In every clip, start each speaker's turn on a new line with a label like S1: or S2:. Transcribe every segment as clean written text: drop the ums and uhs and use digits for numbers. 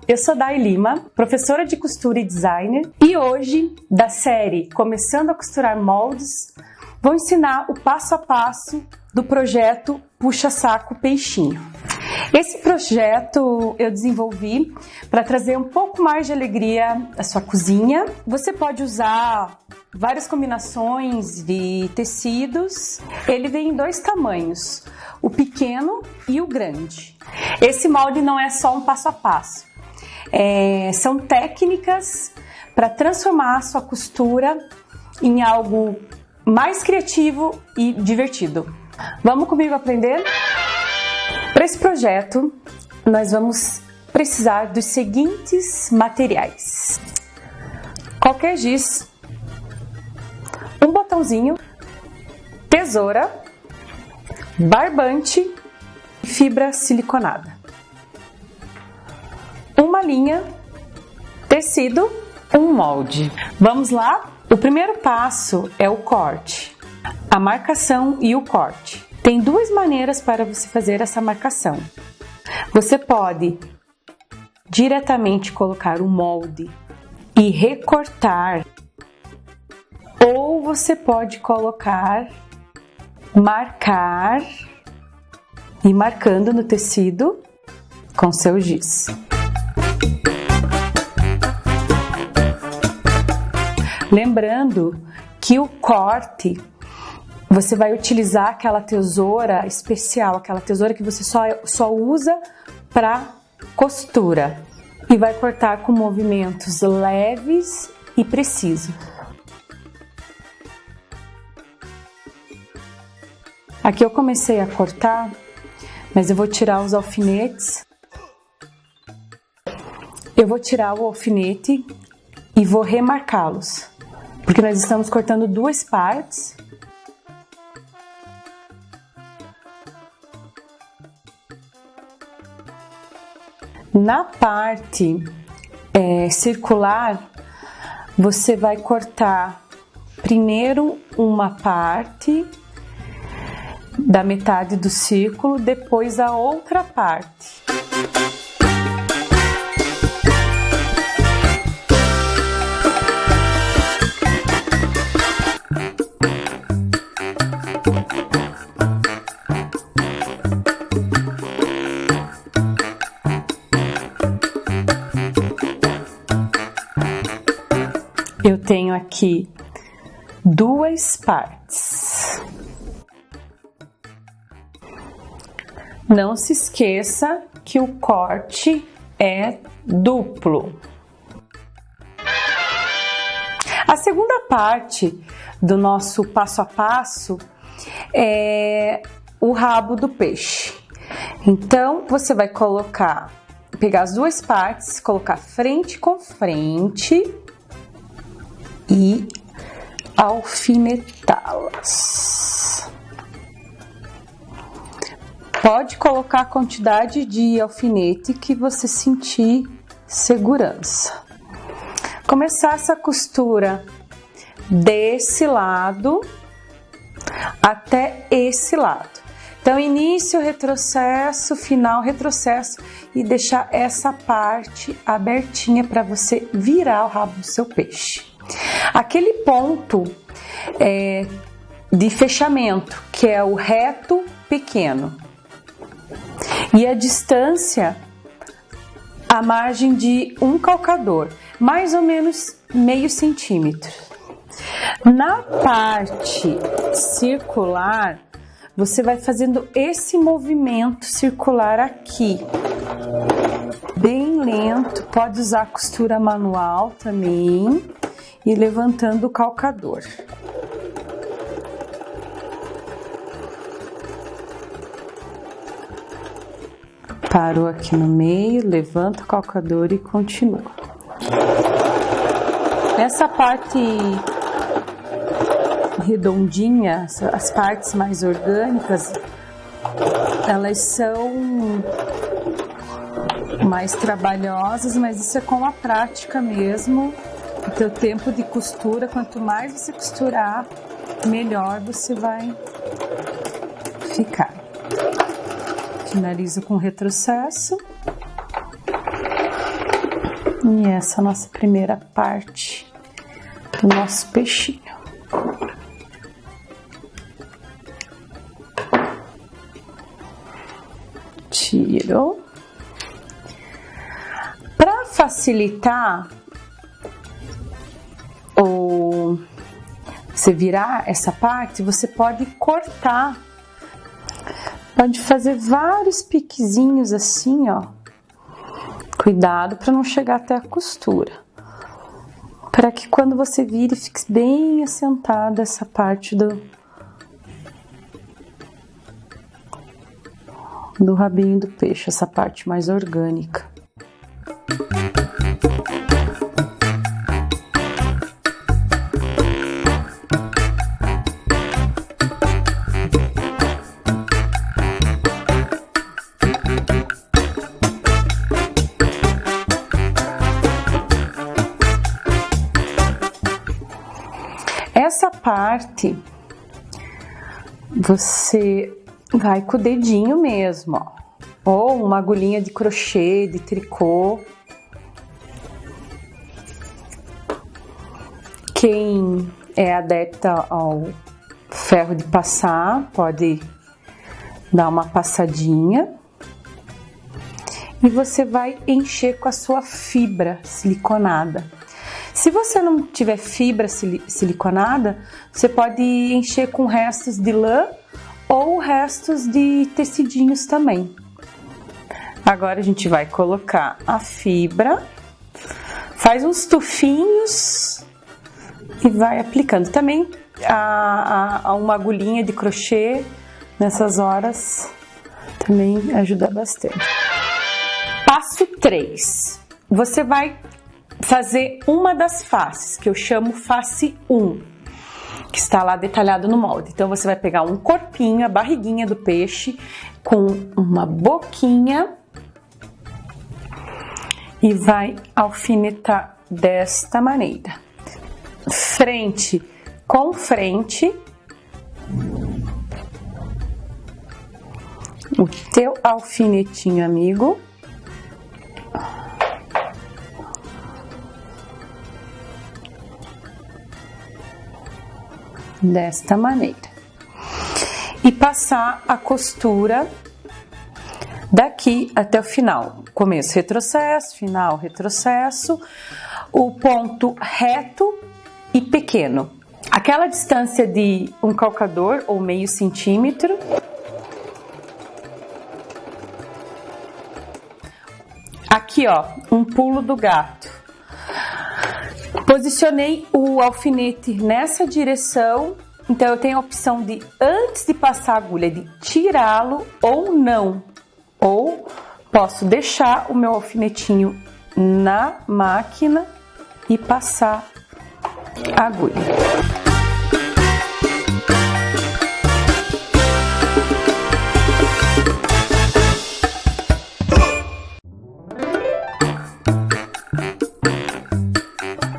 S1: eu sou Day Lima, professora de costura e designer, e hoje, da série Começando a Costurar Moldes, vou ensinar o passo a passo do projeto Puxa Saco Peixinho. Esse projeto eu desenvolvi para trazer um pouco mais de alegria à sua cozinha. Você pode usar várias combinações de tecidos. Ele vem em dois tamanhos, o pequeno e o grande. Esse molde não é só um passo a passo, são técnicas para transformar a sua costura em algo mais criativo e divertido. Vamos comigo aprender? Para esse projeto, nós vamos precisar dos seguintes materiais: qualquer giz, um botãozinho, tesoura, barbante e fibra siliconada, uma linha, tecido, um molde. Vamos lá? O primeiro passo é o corte, a marcação e o corte. Tem duas maneiras para você fazer essa marcação. Você pode diretamente colocar o molde e recortar, ou você pode marcar e marcando no tecido com seu giz. Lembrando que o corte, você vai utilizar aquela tesoura especial, aquela tesoura que você só usa para costura, e vai cortar com movimentos leves e precisos. Aqui eu comecei a cortar, mas eu vou tirar os alfinetes. Eu vou tirar o alfinete e vou remarcá-los, porque nós estamos cortando duas partes. Na parte circular, você vai cortar primeiro uma parte da metade do círculo, depois a outra parte. Eu tenho aqui duas partes. Não se esqueça que o corte é duplo. A segunda parte do nosso passo a passo é o rabo do peixe. Então, você vai pegar as duas partes, colocar frente com frente e alfinetá-las. Pode colocar a quantidade de alfinete que você sentir segurança. Começar essa costura desse lado até esse lado. Então, início, retrocesso, final, retrocesso, e deixar essa parte abertinha para você virar o rabo do seu peixe. Aquele ponto de fechamento, que é o reto pequeno, e a distância, a margem de um calcador, mais ou menos meio centímetro. Na parte circular, você vai fazendo esse movimento circular aqui, bem lento. Pode usar costura manual também, e levantando o calcador. Parou aqui no meio, levanta o calcador e continua. Essa parte redondinha, as partes mais orgânicas, elas são mais trabalhosas, mas isso é com a prática mesmo. O teu tempo de costura, quanto mais você costurar, melhor você vai ficar. Finalizo com retrocesso. E essa é a nossa primeira parte do nosso peixinho. Tiro. Para facilitar você virar essa parte, você pode cortar. Pode fazer vários piquezinhos assim, ó. Cuidado para não chegar até a costura. Para que quando você vire, fique bem assentada essa parte do rabinho do peixe, essa parte mais orgânica. Essa parte você vai com o dedinho mesmo, ó, ou uma agulhinha de crochê, de tricô. Quem é adepta ao ferro de passar pode dar uma passadinha e você vai encher com a sua fibra siliconada. Se você não tiver fibra siliconada, você pode encher com restos de lã ou restos de tecidinhos também. Agora a gente vai colocar a fibra, faz uns tufinhos e vai aplicando. Também uma agulhinha de crochê nessas horas também ajuda bastante. Passo 3. Você vai fazer uma das faces, que eu chamo face 1, que está lá detalhado no molde. Então você vai pegar um corpinho, a barriguinha do peixe, com uma boquinha e vai alfinetar desta maneira. Frente com frente. O teu alfinetinho, amigo. Desta maneira. E passar a costura daqui até o final. Começo, retrocesso, final, retrocesso. O ponto reto e pequeno. Aquela distância de um calcador ou meio centímetro. Aqui, ó, um pulo do gato. Posicionei o alfinete nessa direção, então eu tenho a opção de, antes de passar a agulha, de tirá-lo ou não. Ou posso deixar o meu alfinetinho na máquina e passar a agulha.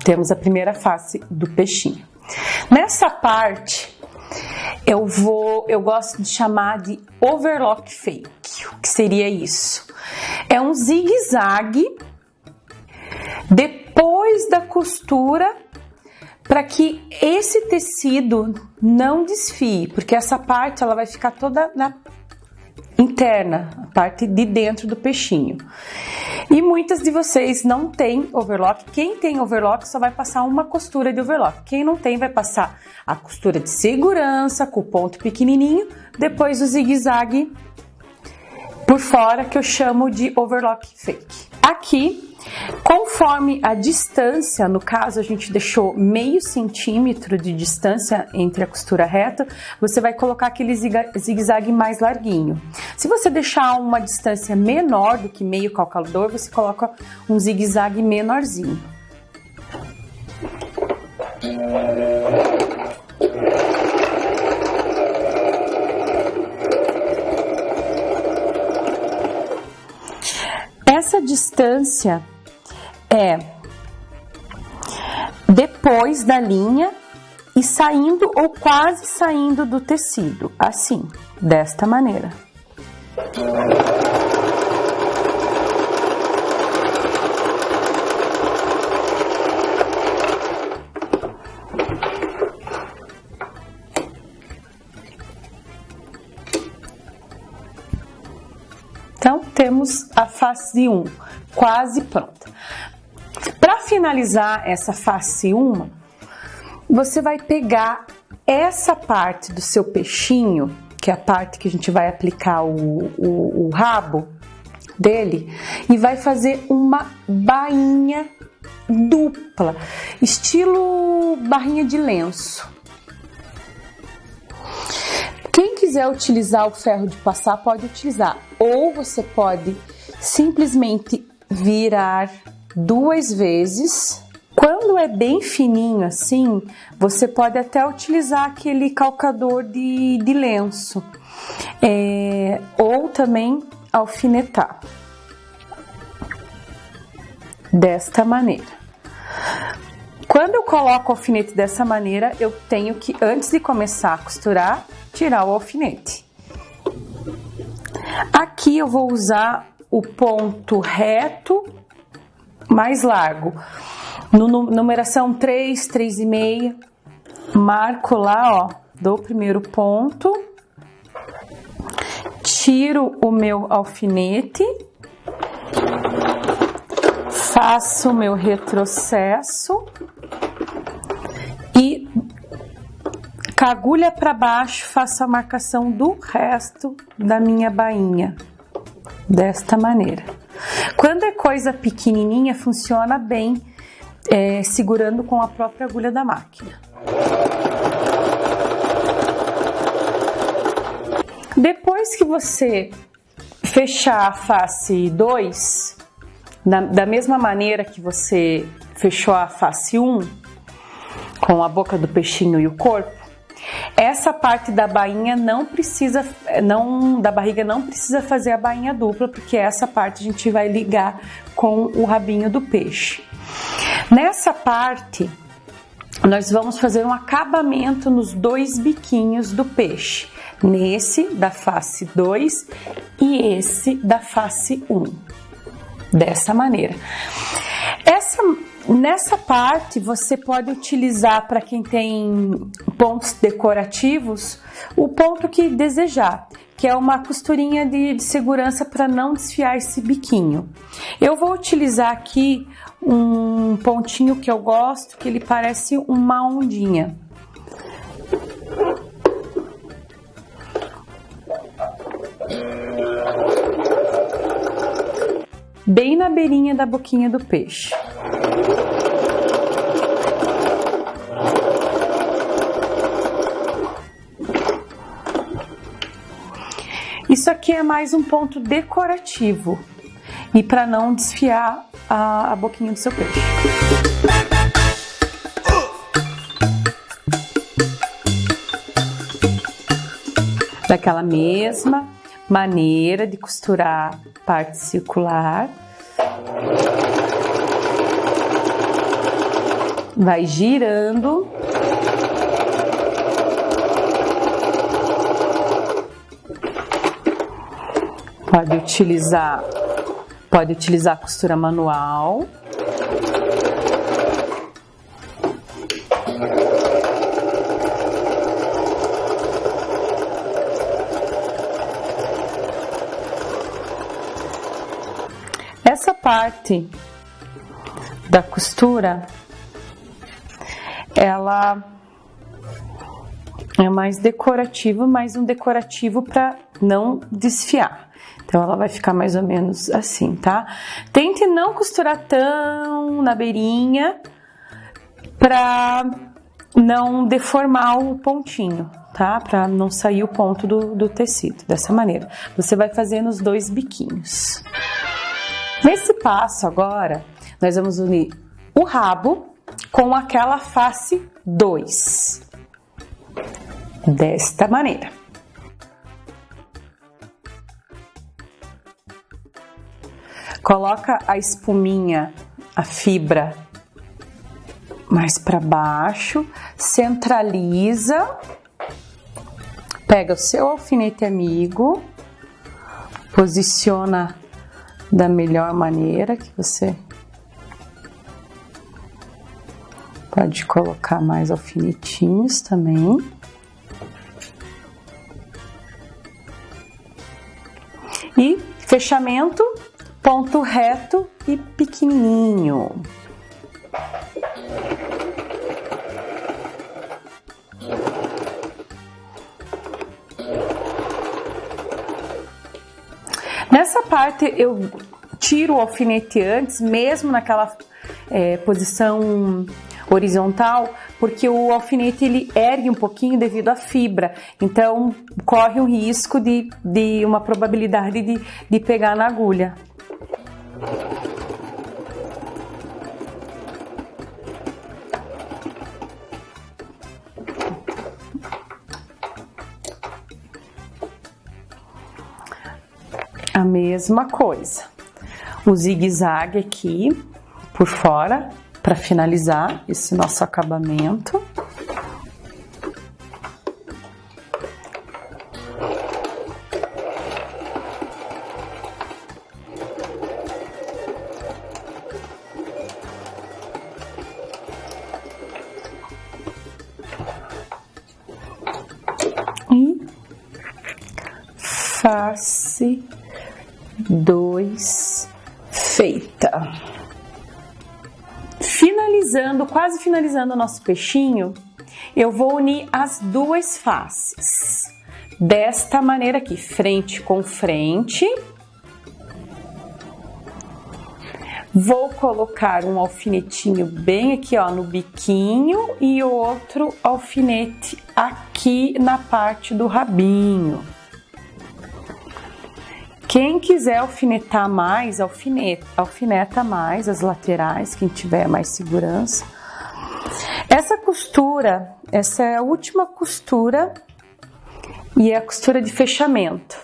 S1: Temos a primeira face do peixinho. Nessa parte, eu gosto de chamar de overlock fake. O que seria isso? É um zigue-zague depois da costura, para que esse tecido não desfie, porque essa parte ela vai ficar toda na interna, a parte de dentro do peixinho. E muitas de vocês não têm overlock. Quem tem overlock só vai passar uma costura de overlock. Quem não tem vai passar a costura de segurança com o ponto pequenininho, depois o zigue-zague por fora, que eu chamo de overlock fake. Aqui, conforme a distância, no caso a gente deixou meio centímetro de distância entre a costura reta, você vai colocar aquele zigue-zague mais larguinho. Se você deixar uma distância menor do que meio calcador, você coloca um zigue-zague menorzinho. Essa distância é depois da linha e saindo ou quase saindo do tecido, assim, desta maneira. a face 1, quase pronta. Para finalizar essa face 1, você vai pegar essa parte do seu peixinho, que é a parte que a gente vai aplicar o rabo dele, e vai fazer uma bainha dupla, estilo barrinha de lenço. Quem quiser utilizar o ferro de passar pode utilizar, ou você pode simplesmente virar 2 vezes. Quando é bem fininho assim, você pode até utilizar aquele calcador de lenço, ou também alfinetar desta maneira. Quando eu coloco o alfinete dessa maneira, eu tenho que, antes de começar a costurar, tirar o alfinete. Aqui eu vou usar o ponto reto mais largo, numeração 3, 3,5, marco lá, ó, do primeiro ponto, tiro o meu alfinete, faço o meu retrocesso e com a agulha para baixo faço a marcação do resto da minha bainha, desta maneira. Quando é coisa pequenininha, funciona bem segurando com a própria agulha da máquina. Depois que você fechar a face 2, da mesma maneira que você fechou a face 1, com a boca do peixinho e o corpo, essa parte da bainha da barriga não precisa fazer a bainha dupla, porque essa parte a gente vai ligar com o rabinho do peixe. Nessa parte, nós vamos fazer um acabamento nos 2 biquinhos do peixe, nesse da face 2 e esse da face 1, dessa maneira. Nessa parte você pode utilizar, para quem tem pontos decorativos, o ponto que desejar, que é uma costurinha de segurança para não desfiar esse biquinho. Eu vou utilizar aqui um pontinho que eu gosto, que ele parece uma ondinha. Bem na beirinha da boquinha do peixe. Isso aqui é mais um ponto decorativo e para não desfiar a boquinha do seu peixe. Daquela mesma maneira de costurar parte circular, vai girando. Pode utilizar costura manual. Essa parte da costura, ela é mais decorativa, mas um decorativo para não desfiar. Então, ela vai ficar mais ou menos assim, tá? Tente não costurar tão na beirinha para não deformar o pontinho, tá? Para não sair o ponto do tecido. Dessa maneira, você vai fazendo os 2 biquinhos. Nesse passo agora, nós vamos unir o rabo com aquela face 2. Desta maneira. Coloca a espuminha, a fibra mais para baixo, centraliza, pega o seu alfinete amigo, posiciona da melhor maneira que você pode colocar mais alfinetinhos também. E fechamento ponto reto e pequenininho. Nessa parte eu tiro o alfinete antes, mesmo naquela posição horizontal, porque o alfinete ele ergue um pouquinho devido à fibra, então corre um risco de uma probabilidade de pegar na agulha. A mesma coisa, o zigue-zague aqui por fora para finalizar esse nosso acabamento. E face 2 feita. Finalizando, quase finalizando o nosso peixinho, eu vou unir as duas faces desta maneira aqui, frente com frente. Vou colocar um alfinetinho bem aqui, ó, no biquinho e outro alfinete aqui na parte do rabinho. Quem quiser alfinetar mais, alfineta mais as laterais, quem tiver mais segurança. Essa costura, essa é a última costura e é a costura de fechamento.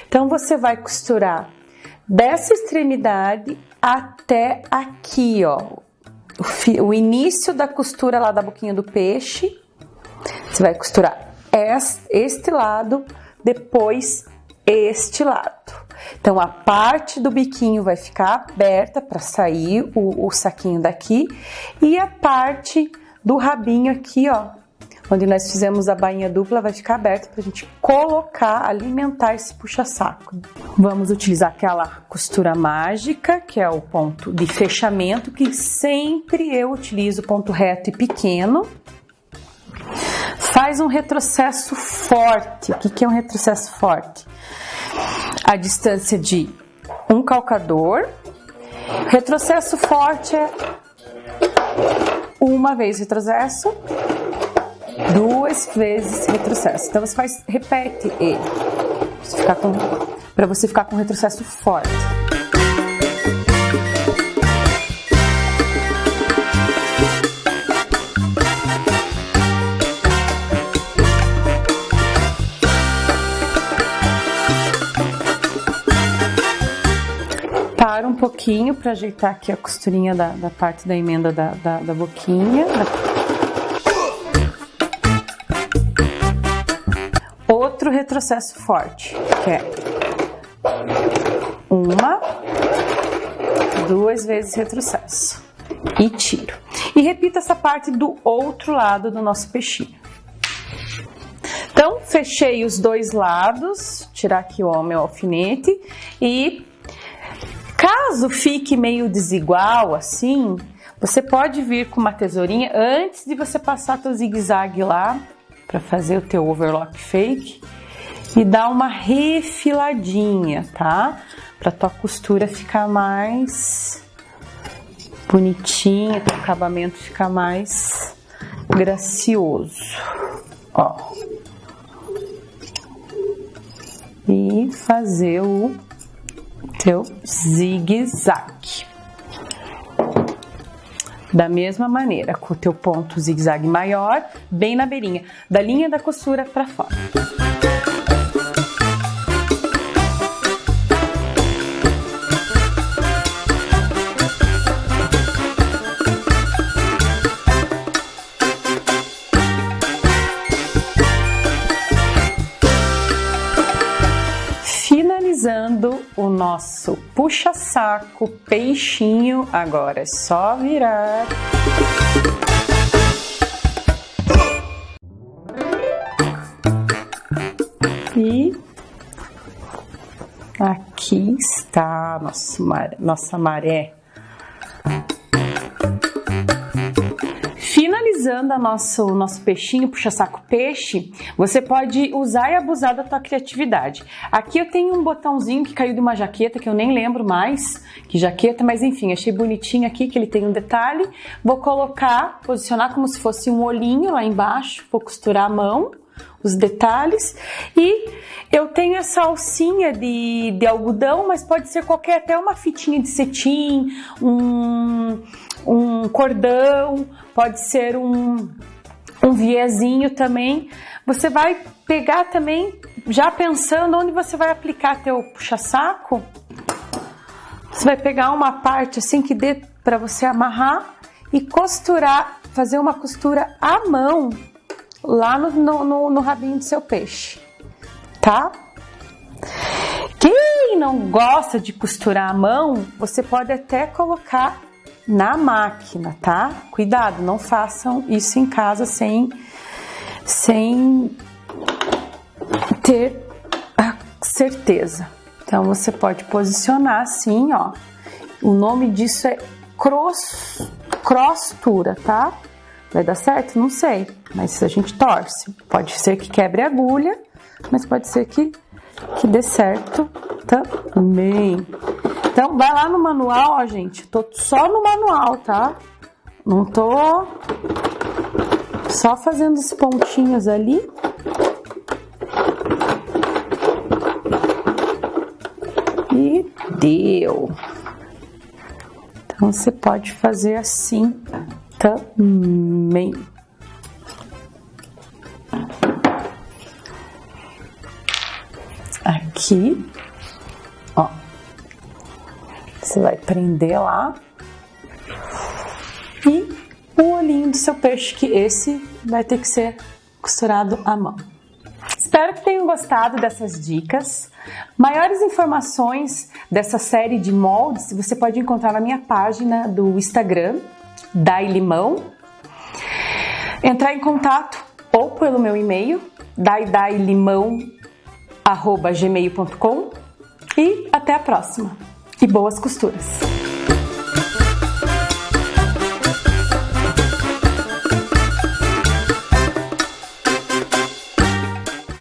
S1: Então, você vai costurar dessa extremidade até aqui, ó. O início da costura lá da boquinha do peixe. Você vai costurar este lado, depois este lado. Então, a parte do biquinho vai ficar aberta para sair o saquinho daqui e a parte do rabinho aqui, ó, onde nós fizemos a bainha dupla, vai ficar aberta para a gente colocar, alimentar esse puxa-saco. Vamos utilizar aquela costura mágica, que é o ponto de fechamento, que sempre eu utilizo ponto reto e pequeno. Faz um retrocesso forte. O que é um retrocesso forte? A distância de um calcador. Retrocesso forte é uma vez retrocesso, duas vezes retrocesso. Então você repete ele para você ficar com retrocesso forte. Para um pouquinho para ajeitar aqui a costurinha da parte da emenda da boquinha. Outro retrocesso forte, que é uma, duas vezes retrocesso e tiro. E repita essa parte do outro lado do nosso peixinho. Então, fechei os dois lados, tirar aqui o meu alfinete e caso fique meio desigual assim, você pode vir com uma tesourinha antes de você passar teu zigue-zague lá para fazer o teu overlock fake e dar uma refiladinha, tá? Para tua costura ficar mais bonitinha, o acabamento ficar mais gracioso, ó. E fazer o teu zigue-zague. Da mesma maneira, com o teu ponto zigue-zague maior, bem na beirinha, da linha da costura para fora. Finalizando o nosso puxa-saco peixinho, agora é só virar. E Aqui está nossa maré. Finalizando o nosso peixinho, puxa-saco peixe, você pode usar e abusar da tua criatividade. Aqui eu tenho um botãozinho que caiu de uma jaqueta, que eu nem lembro mais que jaqueta, mas enfim, achei bonitinho aqui, que ele tem um detalhe. Vou colocar, posicionar como se fosse um olhinho lá embaixo, vou costurar a mão, os detalhes. E eu tenho essa alcinha de algodão, mas pode ser qualquer, até uma fitinha de cetim, um cordão, pode ser um viezinho também. Você vai pegar também, já pensando onde você vai aplicar teu puxa-saco. Você vai pegar uma parte assim que dê para você amarrar e costurar, fazer uma costura à mão lá no rabinho do seu peixe, tá? Quem não gosta de costurar à mão, você pode até colocar na máquina, tá? Cuidado, não façam isso em casa sem ter a certeza. Então você pode posicionar assim, ó. O nome disso é crostura, tá? Vai dar certo? Não sei, mas a gente torce. Pode ser que quebre a agulha, mas pode ser que dê certo também. Então, vai lá no manual, ó, gente. Tô só no manual, tá? Não tô só fazendo os pontinhos ali. E deu. Então, você pode fazer assim também. Aqui, ó. Você vai prender lá. E o olhinho do seu peixe, que esse vai ter que ser costurado à mão. Espero que tenham gostado dessas dicas. Maiores informações dessa série de moldes você pode encontrar na minha página do Instagram, Dai Limão. Entrar em contato ou pelo meu e-mail, daidailimão@gmail.com. E até a próxima. E boas costuras!